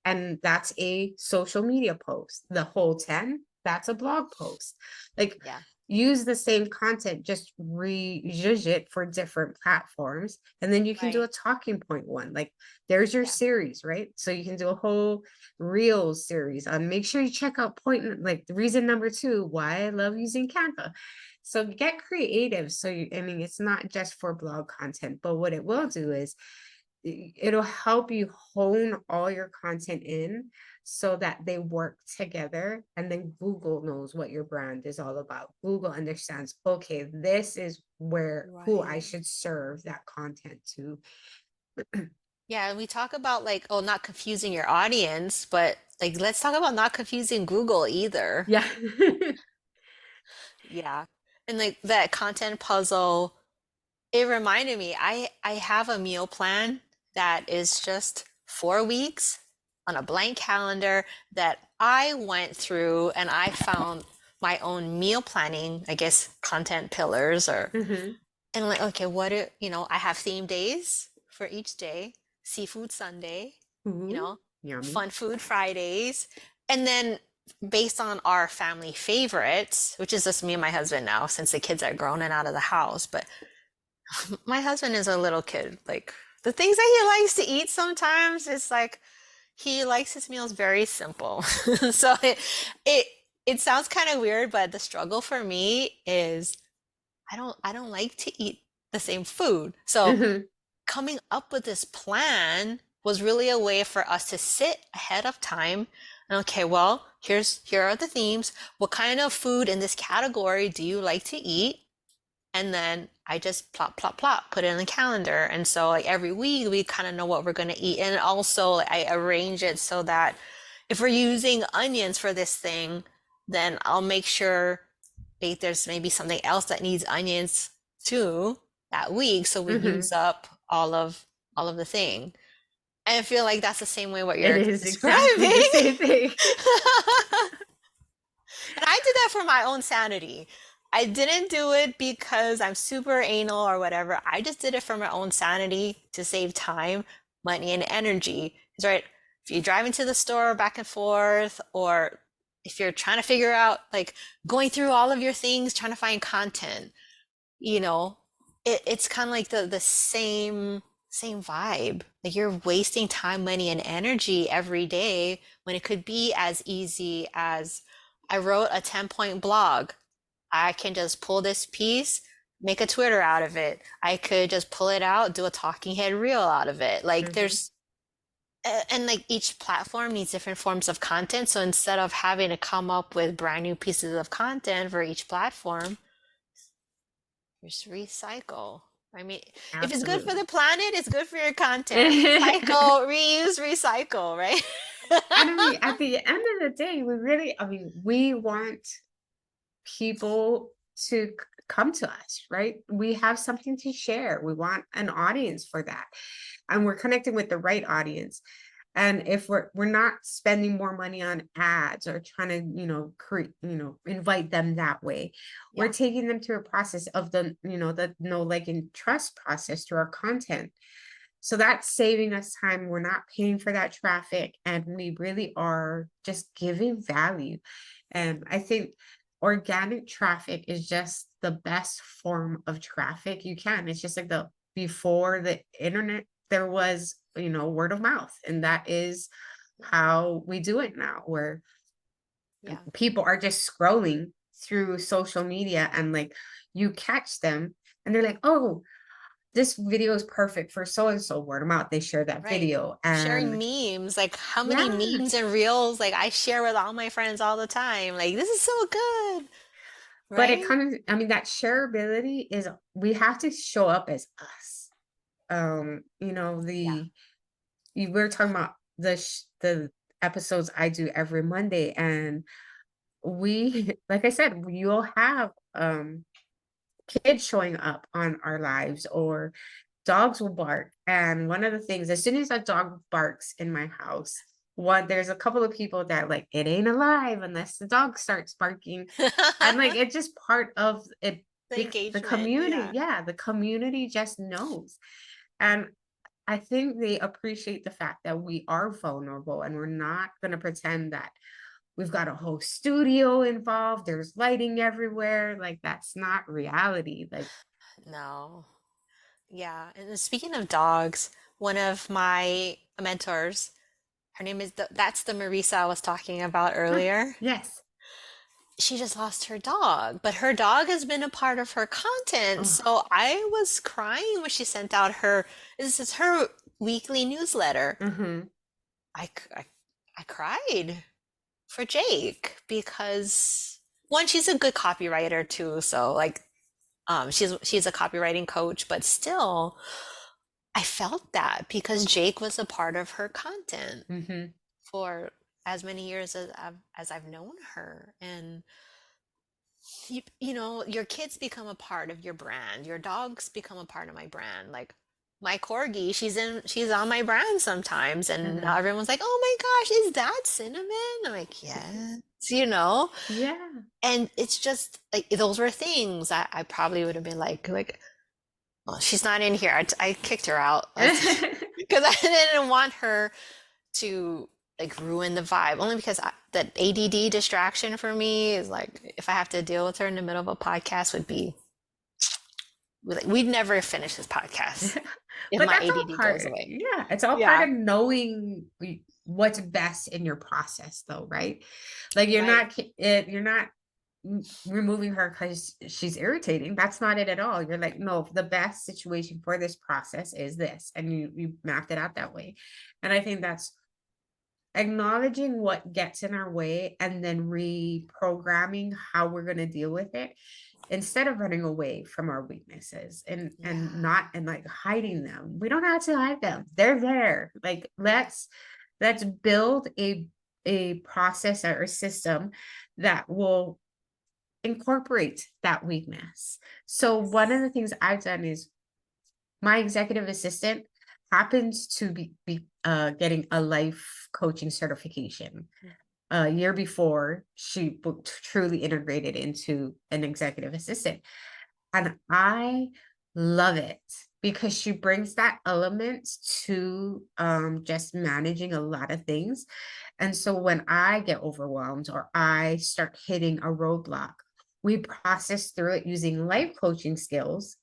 and that's a social media post. The whole 10, that's a blog post. Like, Yeah. use the same content, just rejudge it for different platforms. And then you can do Right. a talking point one. Like, there's your Yeah. series, right? So you can do a whole Reels series. Make sure you check out point, like the reason number 2, why I love using Canva. So get creative. So I mean, it's not just for blog content, but what it will do is it'll help you hone all your content in so that they work together, and then Google knows what your brand is all about. Google understands, okay, this is who I Right. should serve that content to. Yeah, and we talk about like, oh, not confusing your audience, but like let's talk about not confusing Google either. Yeah. Yeah. And like that content puzzle, it reminded me, I have a meal plan that is just 4 weeks on a blank calendar that I went through and I found my own meal planning, I guess, content pillars or Hmm. and like, okay, I have theme days for each day, seafood Sunday, you Ooh, know, yummy. fun food Fridays. And then based on our family favorites, which is just me and my husband now since the kids are grown and out of the house, but my husband is a little kid. Like the things that he likes to eat sometimes, it's like he likes his meals very simple. So it it sounds kind of weird, but the struggle for me is I don't like to eat the same food. So Hmm. coming up with this plan was really a way for us to sit ahead of time and okay, well, here are the themes. What kind of food in this category do you like to eat? And then I just plop, plop, plop, put it in the calendar. And so like every week we kind of know what we're going to eat. And also like, I arrange it so that if we're using onions for this thing, then I'll make sure there's maybe something else that needs onions too that week. So we Hmm. use up all of the thing. And I feel like that's the same way what It you're is exactly the describing. same thing. And I did that for my own sanity. I didn't do it because I'm super anal or whatever. I just did it for my own sanity to save time, money, and energy. Because, right, if you drive into the store back and forth, or if you're trying to figure out, like, going through all of your things, trying to find content, you know, it's kind of like the same vibe. Like you're wasting time, money, and energy every day when it could be as easy as I wrote a 10-point blog. I can just pull this piece, make a Twitter out of it. I could just pull it out, do a talking head reel out of it. Like Hmm. there's and like each platform needs different forms of content. So instead of having to come up with brand new pieces of content for each platform, just recycle. I mean, if it's good for Absolutely. the planet, it's good for your content. And Recycle, reuse, recycle, right? I mean, at the end of the day, I mean, we want people to come to us, right? We have something to share. We want an audience for that. And we're connecting with the right audience. And if we're not spending more money on ads or trying to, create, invite them that way, we're Yeah, taking them through a process of the know, like, and trust process through our content. So that's saving us time. We're not paying for that traffic, and we really are just giving value. And I think organic traffic is just the best form of traffic you can. It's just like before the internet, there was, word of mouth. And that is how we do it now, where yeah, people are just scrolling through social media, and like you catch them and they're like, oh, this video is perfect for so and so, word of mouth. They share that right. video. Sharing And memes, like how many yeah, memes and reels like I share with all my friends all the time. Like this is so good, but it right? comes, I mean, that shareability is, we have to show up as us. Yeah. We're talking about the episodes I do every Monday, and we, like I said, you'll have kids showing up on our lives, or dogs will bark. And one of the things, as soon as a dog barks in my house, there's a couple of people that like, it ain't alive unless the dog starts barking. And like, it's just part of it. The The engagement, community, yeah. yeah, the community just knows. And I think they appreciate the fact that we are vulnerable and we're not going to pretend that we've got a whole studio involved. There's lighting everywhere. Like, that's not reality. Like, No. Yeah. And then speaking of dogs, one of my mentors, her name is that's the Marisa I was talking about huh, earlier. yes. She just lost her dog, but her dog has been a part of her content. Oh, So I was crying when she sent out this is her weekly newsletter. mhm, I, c- I cried for Jake because one, she's a good copywriter too. So like, she's a copywriting coach, but still, I felt that because Jake was a part of her content mhm, for as many years as I've known her. And you know, your kids become a part of your brand. Your dogs become a part of my brand. Like my corgi, she's on my brand sometimes, and now mhm. everyone's like, "Oh my gosh, is that Cinnamon?" I'm like, "Yes," you know. Yeah. And it's just like those were things I probably would have been like, well, she's not in here. I kicked her out because I didn't want her to like ruin the vibe. Only because that ADD distraction for me is like if I have to deal with her in the middle of a podcast would be we'd never finish this podcast if But my that's all ADD goes part, away. yeah, it's all part Yeah, of knowing what's best in your process though, right? Like right. you're not removing her because she's irritating. That's not it at all. You're like, no, the best situation for this process is this, and you mapped it out that way. And I think that's acknowledging what gets in our way and then reprogramming how we're going to deal with it instead of running away from our weaknesses and Yeah, not and like hiding them. We don't have to hide them. They're there. Like, let's build a process or a system that will incorporate that weakness. So one of the things I've done is my executive assistant happens to be getting a life coaching certification a year before she truly integrated into an executive assistant. And I love it because she brings that element to just managing a lot of things. And so when I get overwhelmed or I start hitting a roadblock, we process through it using life coaching skills.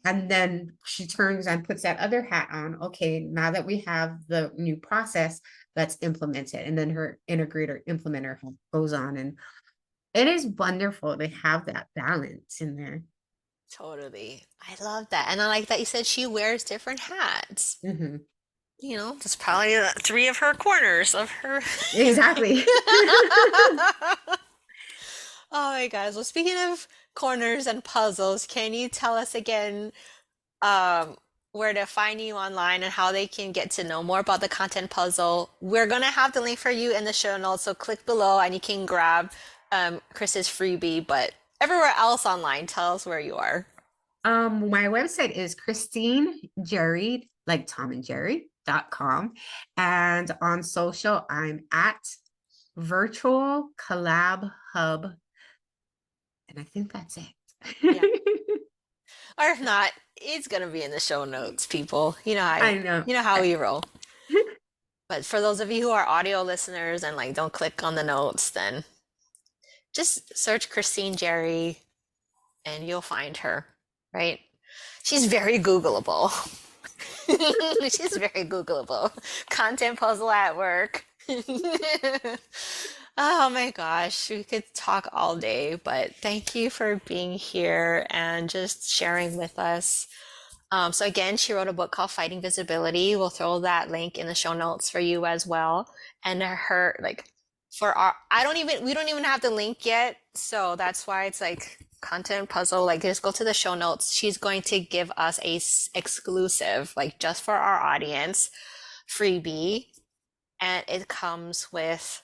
And then she turns and puts that other hat on. Okay, now that we have the new process, let's implement it. And then her integrator implementer goes on. And it is wonderful to have that balance in there. totally. I love that. And I like that you said she wears different hats. Mhm. You know, that's probably three of her corners of her. Exactly. Oh my gosh. Well, speaking of corners and puzzles, can you tell us again um, where to find you online and how they can get to know more about the content puzzle? We're going to have the link for you in the show notes, so click below and you can grab Chris's freebie. But everywhere else online, tell us where you are. My website is Christine Jerry, like Tom and Jerry.com. And on social, I'm at Virtual Collab Hub. And I think that's Yeah. it. Or if not, it's going to be in the show notes, people. I know. You know how we roll. But for those of you who are audio listeners and like don't click on the notes, then just search Christine Jerry and you'll find her, right? She's very Googleable. She's very Googleable. Content puzzle at work. Oh my gosh, we could talk all day, but thank you for being here and just sharing with us. So again, she wrote a book called Fighting Visibility. We'll throw that link in the show notes for you as well. And her like for our we don't even have the link yet, so that's why it's like content puzzle. Like just go to the show notes. She's going to give us a exclusive, like just for our audience, freebie, and it comes with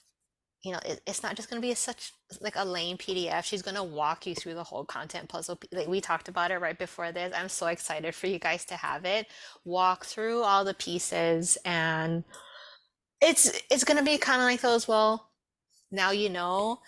it's not just going to be such like a lame PDF. She's going to walk you through the whole content puzzle. Like we talked about it right before this. I'm so excited for you guys to have it. Walk through all the pieces, and it's going to be kind of like those, well, now you know,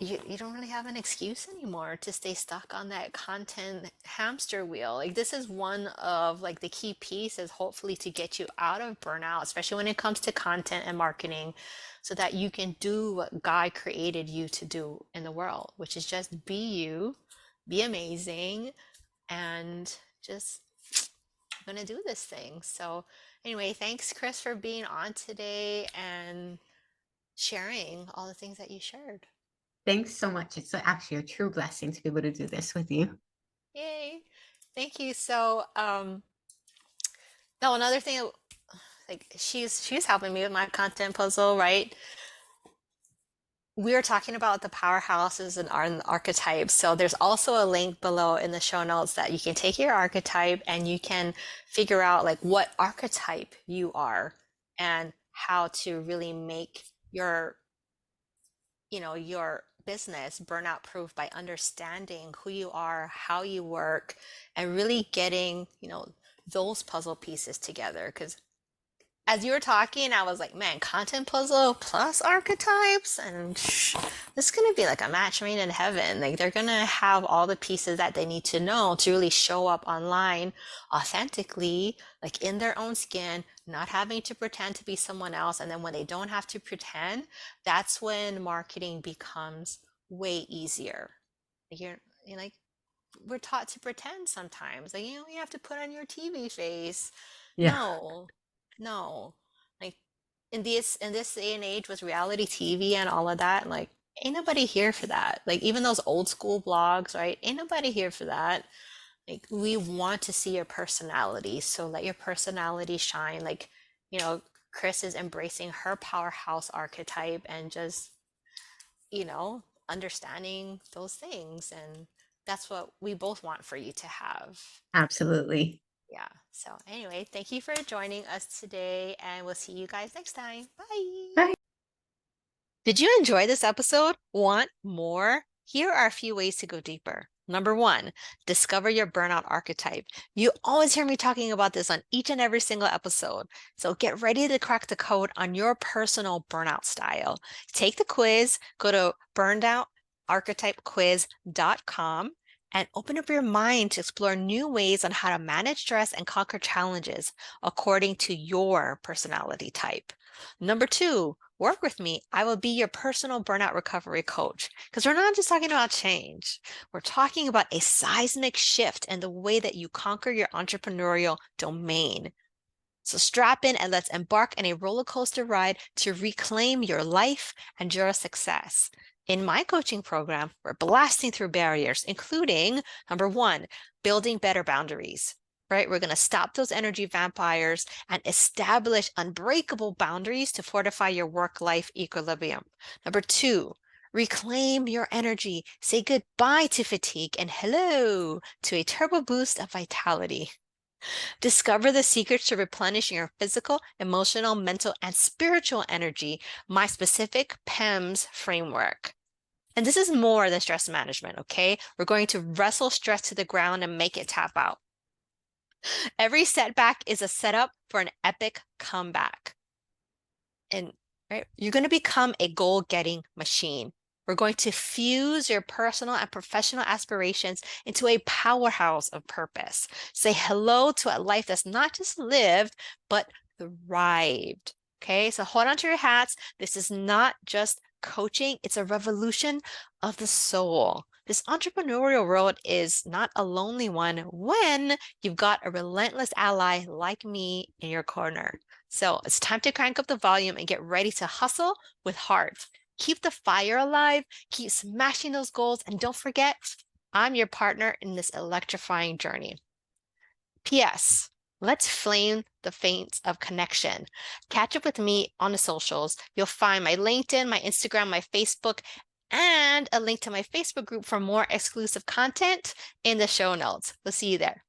you don't really have an excuse anymore to stay stuck on that content hamster wheel. Like this is one of like the key pieces, hopefully, to get you out of burnout, especially when it comes to content and marketing, so that you can do what God created you to do in the world, which is just be you, be amazing, and just gonna do this thing. So anyway, thanks Chris for being on today and sharing all the things that you shared. Thanks so much. It's actually a true blessing to be able to do this with you. Yay. Thank you. So, no, another thing, like she's helping me with my content puzzle, right? We are talking about the powerhouses and archetypes. So there's also a link below in the show notes that you can take your archetype and you can figure out like what archetype you are and how to really make your, your business burnout proof by understanding who you are, how you work, and really getting, those puzzle pieces together. Because as you were talking, I was like, man, content puzzle plus archetypes, and this is gonna be like a match made in heaven. Like they're gonna have all the pieces that they need to know to really show up online authentically, like in their own skin, not having to pretend to be someone else. And then when they don't have to pretend, that's when marketing becomes way easier. Like you're like, we're taught to pretend sometimes. Like, you have to put on your TV face. Yeah, No, no. Like in this day and age with reality TV and all of that, like ain't nobody here for that. Like even those old school blogs, right? Ain't nobody here for that. Like we want to see your personality. So let your personality shine. Like, Chris is embracing her powerhouse archetype and just, understanding those things. And that's what we both want for you to have. absolutely. Yeah. So, anyway, thank you for joining us today, and we'll see you guys next time. Bye. Bye. Did you enjoy this episode? Want more? Here are a few ways to go deeper. Number one, discover your burnout archetype. You always hear me talking about this on each and every single episode. So get ready to crack the code on your personal burnout style. Take the quiz, go to burnoutarchetypequiz.com and open up your mind to explore new ways on how to manage stress and conquer challenges according to your personality type. Number two, work with me. I will be your personal burnout recovery coach because we're not just talking about change. We're talking about a seismic shift in the way that you conquer your entrepreneurial domain. So strap in and let's embark on a roller coaster ride to reclaim your life and your success. In my coaching program, we're blasting through barriers, including number one, building better boundaries. Right? We're going to stop those energy vampires and establish unbreakable boundaries to fortify your work-life equilibrium. Number two, reclaim your energy. Say goodbye to fatigue and hello to a turbo boost of vitality. Discover the secrets to replenishing your physical, emotional, mental, and spiritual energy, my specific PEMS framework. And this is more than stress management, okay? We're going to wrestle stress to the ground and make it tap out. Every setback is a setup for an epic comeback. And right, you're going to become a goal-getting machine. We're going to fuse your personal and professional aspirations into a powerhouse of purpose. Say hello to a life that's not just lived, but thrived. Okay, so hold on to your hats. This is not just coaching, it's a revolution of the soul. This entrepreneurial road is not a lonely one when you've got a relentless ally like me in your corner. So it's time to crank up the volume and get ready to hustle with heart. Keep the fire alive, keep smashing those goals, and don't forget, I'm your partner in this electrifying journey. P.S. Let's flame the flames of connection. Catch up with me on the socials. You'll find my LinkedIn, my Instagram, my Facebook, and a link to my Facebook group for more exclusive content in the show notes. We'll see you there.